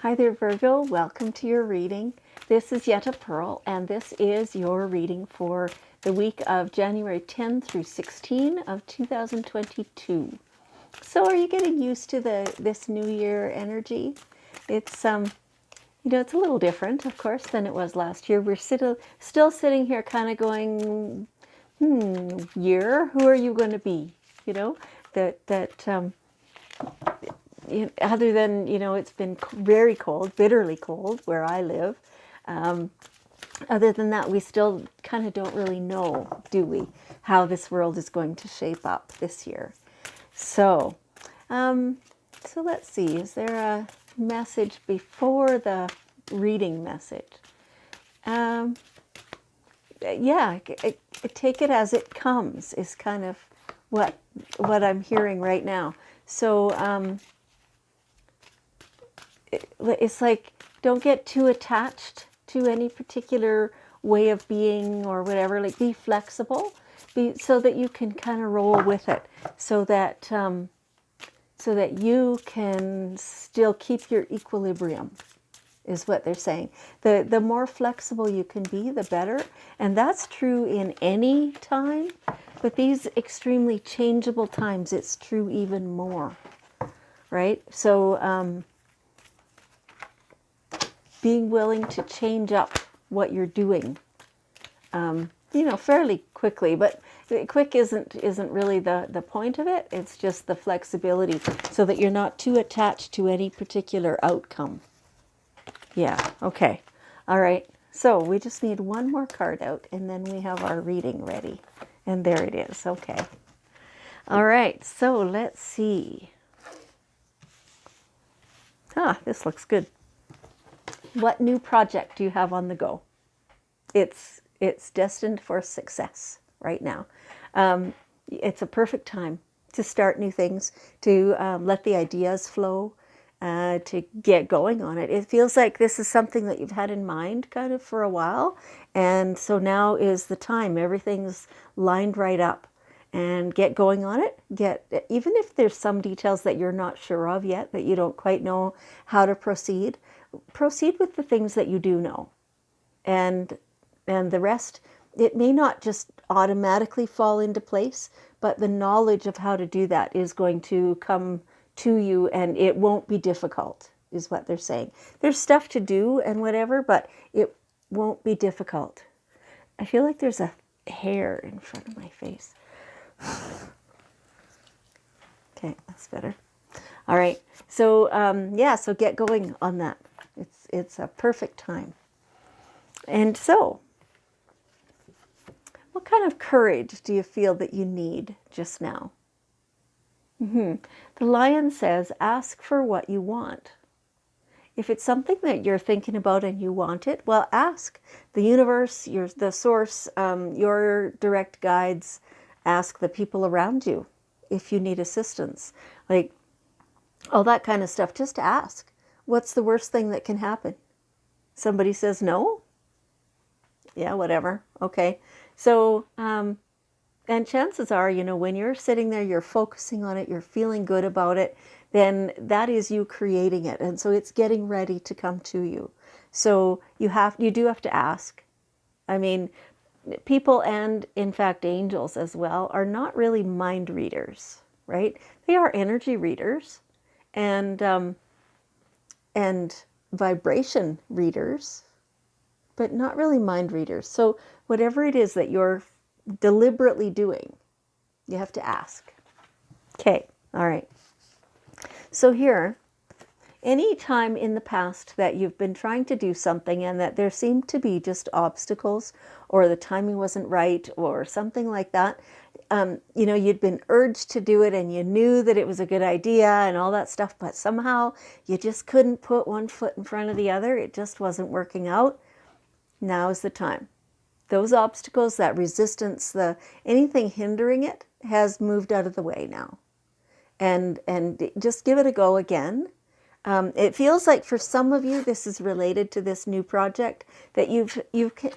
Hi there, Virgo. Welcome to your reading. This is Yetta Pearl, and this is your reading for the week of January 10 through 16 of 2022. So are you getting used to this new year energy? It's it's a little different, of course, than it was last year. We're still sitting here kind of going, year, who are you going to be? You know, other than, it's been very cold, bitterly cold where I live. Other than that, we still kind of don't really know, do we, how this world is going to shape up this year. So, so let's see, is there a message before the reading message? Yeah, take it as it comes is kind of what I'm hearing right now. So, it's like, don't get too attached to any particular way of being or whatever. Like, be flexible, so that you can kind of roll with it, so that you can still keep your equilibrium, is what they're saying. The more flexible you can be, the better. And that's true in any time, but these extremely changeable times, it's true even more, right? So, being willing to change up what you're doing, fairly quickly. But quick isn't really the point of it. It's just the flexibility, so that you're not too attached to any particular outcome. Yeah, okay. All right. So we just need one more card out, and then we have our reading ready. And there it is. Okay. All right. So let's see. This looks good. What new project do you have on the go? It's destined for success right now. It's a perfect time to start new things, to let the ideas flow, to get going on it. It feels like this is something that you've had in mind kind of for a while, and so now is the time. Everything's lined right up, and get going on it. Even if there's some details that you're not sure of yet, that you don't quite know how to proceed with the things that you do know, and the rest, it may not just automatically fall into place, but the knowledge of how to do that is going to come to you, and it won't be difficult, is what they're saying. There's stuff to do and whatever, but it won't be difficult. I feel like there's a hair in front of my face. Okay, that's better. All right. So, so get going on that. It's a perfect time. And so, what kind of courage do you feel that you need just now? The Lion says, ask for what you want. If it's something that you're thinking about and you want it, well, ask the universe, the source, your direct guides. Ask the people around you if you need assistance. Like, all that kind of stuff. Just ask. What's the worst thing that can happen? Somebody says no? Yeah, whatever. Okay. So, and chances are, when you're sitting there, you're focusing on it, you're feeling good about it, then that is you creating it. And so it's getting ready to come to you. So you do have to ask. I mean, people, and in fact angels as well, are not really mind readers, right? They are energy readers, and vibration readers, but not really mind readers. So whatever it is that you're deliberately doing, you have to ask. Okay, all right. So here, any time in the past that you've been trying to do something and that there seemed to be just obstacles, or the timing wasn't right, or something like that, you'd been urged to do it and you knew that it was a good idea and all that stuff, but somehow you just couldn't put one foot in front of the other. It just wasn't working out. Now is the time. Those obstacles, that resistance, anything hindering it has moved out of the way now. And just give it a go again. It feels like for some of you, this is related to this new project, that you've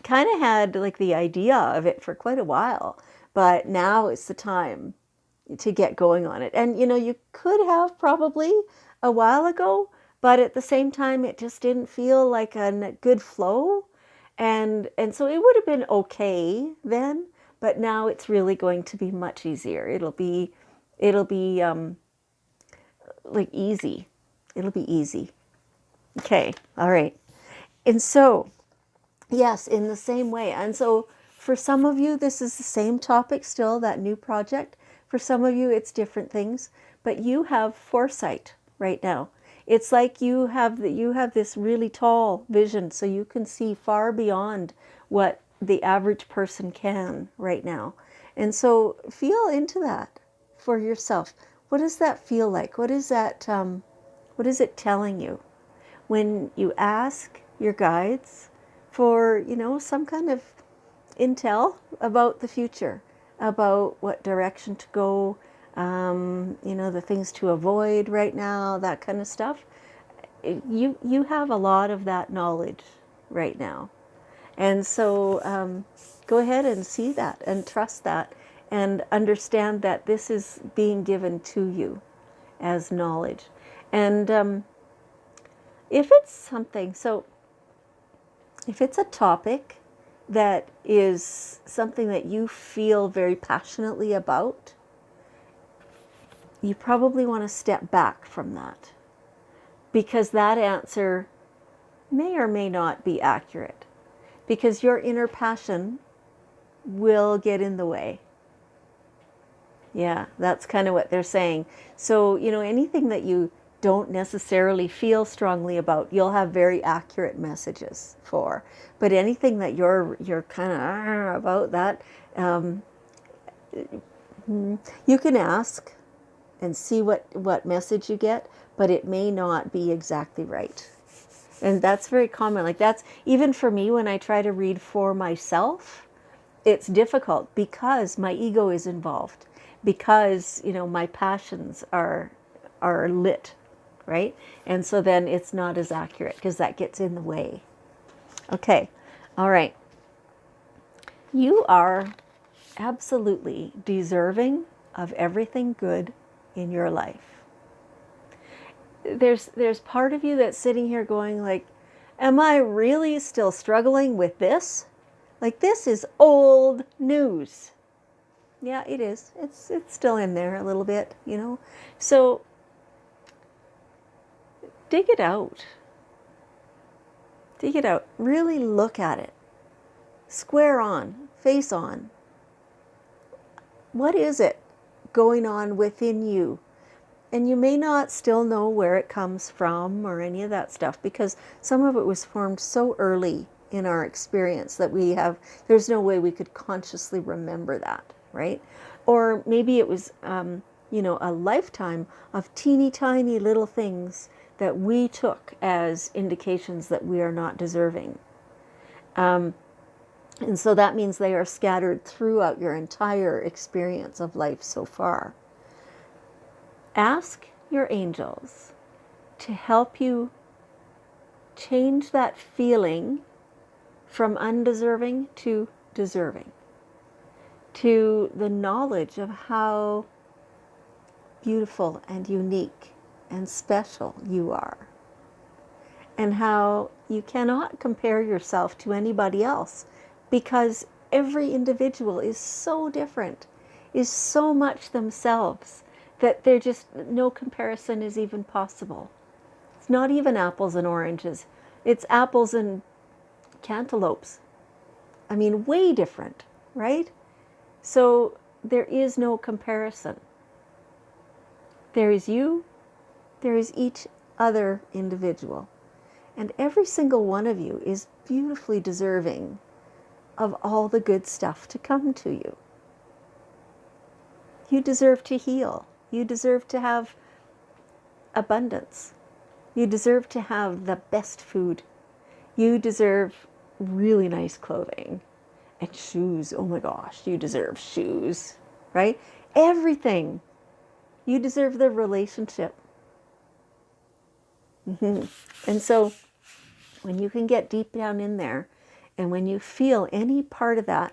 kind of had like the idea of it for quite a while, but now it's the time to get going on it. And you could have probably a while ago, but at the same time, it just didn't feel like a good flow. And so it would have been okay then, but now it's really going to be much easier. It'll be like easy. It'll be easy. Okay, all right. And so, yes, in the same way. And so for some of you, this is the same topic still, that new project. For some of you, it's different things, but you have foresight right now. It's like you have this really tall vision, so you can see far beyond what the average person can right now. And so feel into that for yourself. What does that feel like? What is that? What is it telling you when you ask your guides for, some kind of intel about the future, about what direction to go, the things to avoid right now, that kind of stuff. You have a lot of that knowledge right now. And so go ahead and see that and trust that and understand that this is being given to you as knowledge. And if it's something, so if it's a topic that is something that you feel very passionately about, you probably want to step back from that, because that answer may or may not be accurate, because your inner passion will get in the way. Yeah, that's kind of what they're saying. So, anything that you don't necessarily feel strongly about, you'll have very accurate messages for. But anything that you're kind of about that, you can ask and see what message you get, but it may not be exactly right. And that's very common. Like, that's even for me when I try to read for myself, it's difficult because my ego is involved, because my passions are lit, right? And so then it's not as accurate because that gets in the way. Okay, all right. You are absolutely deserving of everything good in your life. There's part of you that's sitting here going like, am I really still struggling with this? Like, this is old news. Yeah, it is. It's still in there a little bit, So dig it out. Dig it out. Really look at it. Square on, face on. What is it going on within you? And you may not still know where it comes from or any of that stuff, because some of it was formed so early in our experience that there's no way we could consciously remember that, right? Or maybe it was, a lifetime of teeny tiny little things that we took as indications that we are not deserving. And so that means they are scattered throughout your entire experience of life so far. Ask your angels to help you change that feeling from undeserving to deserving, to the knowledge of how beautiful and unique and special you are, and how you cannot compare yourself to anybody else, because every individual is so different, is so much themselves, that they're just, no comparison is even possible. It's not even apples and oranges. It's apples and cantaloupes. I mean, way different, right? So there is no comparison. There is you, there is each other individual. And every single one of you is beautifully deserving of all the good stuff to come to you. You deserve to heal. You deserve to have abundance. You deserve to have the best food. You deserve really nice clothing and shoes. Oh my gosh, you deserve shoes, right? Everything. You deserve the relationship. And so when you can get deep down in there, and when you feel any part of that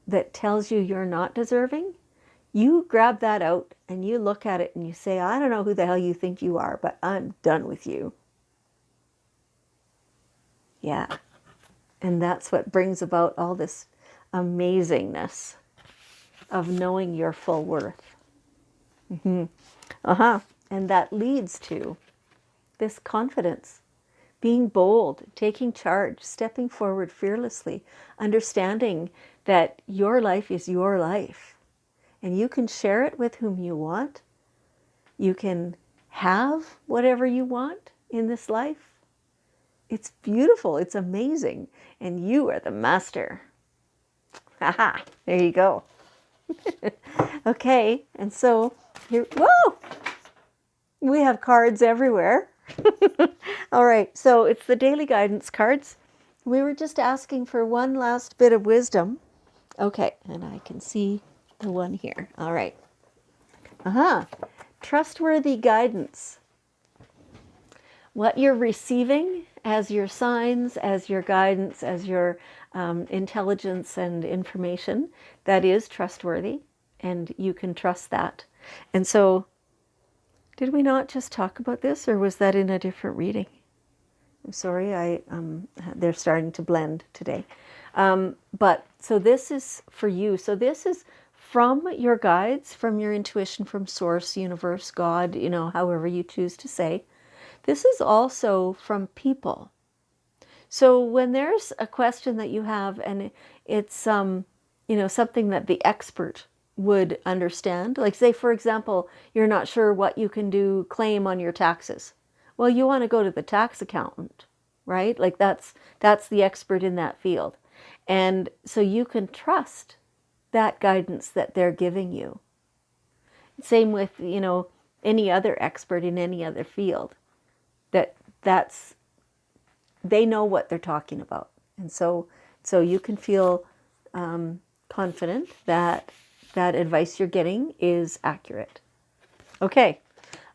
that tells you you're not deserving, you grab that out and you look at it and you say, I don't know who the hell you think you are, but I'm done with you. Yeah. And that's what brings about all this amazingness of knowing your full worth. And that leads to this confidence, being bold, taking charge, stepping forward fearlessly, understanding that your life is your life and you can share it with whom you want. You can have whatever you want in this life. It's beautiful. It's amazing. And you are the master. Haha, there you go. Okay, and so here, whoa, we have cards everywhere. All right, so it's the daily guidance cards. We were just asking for one last bit of wisdom. Okay, and I can see the one here. All right. Trustworthy guidance. What you're receiving as your signs, as your guidance, as your intelligence and information, that is trustworthy, and you can trust that. And so, did we not just talk about this, or was that in a different reading? I'm sorry, they're starting to blend today. But so this is for you. So this is from your guides, from your intuition, from Source, Universe, God, however you choose to say. This is also from people. So when there's a question that you have and it's something that the expert would understand, like say for example, you're not sure what you can claim on your taxes. Well, you want to go to the tax accountant, right? Like that's the expert in that field. And so you can trust that guidance that they're giving you. Same with, any other expert in any other field. That's they know what they're talking about, and so you can feel confident that that advice you're getting is accurate. Okay,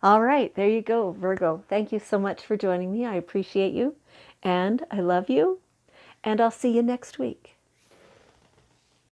all right, there you go, Virgo. Thank you so much for joining me. I appreciate you, and I love you, and I'll see you next week.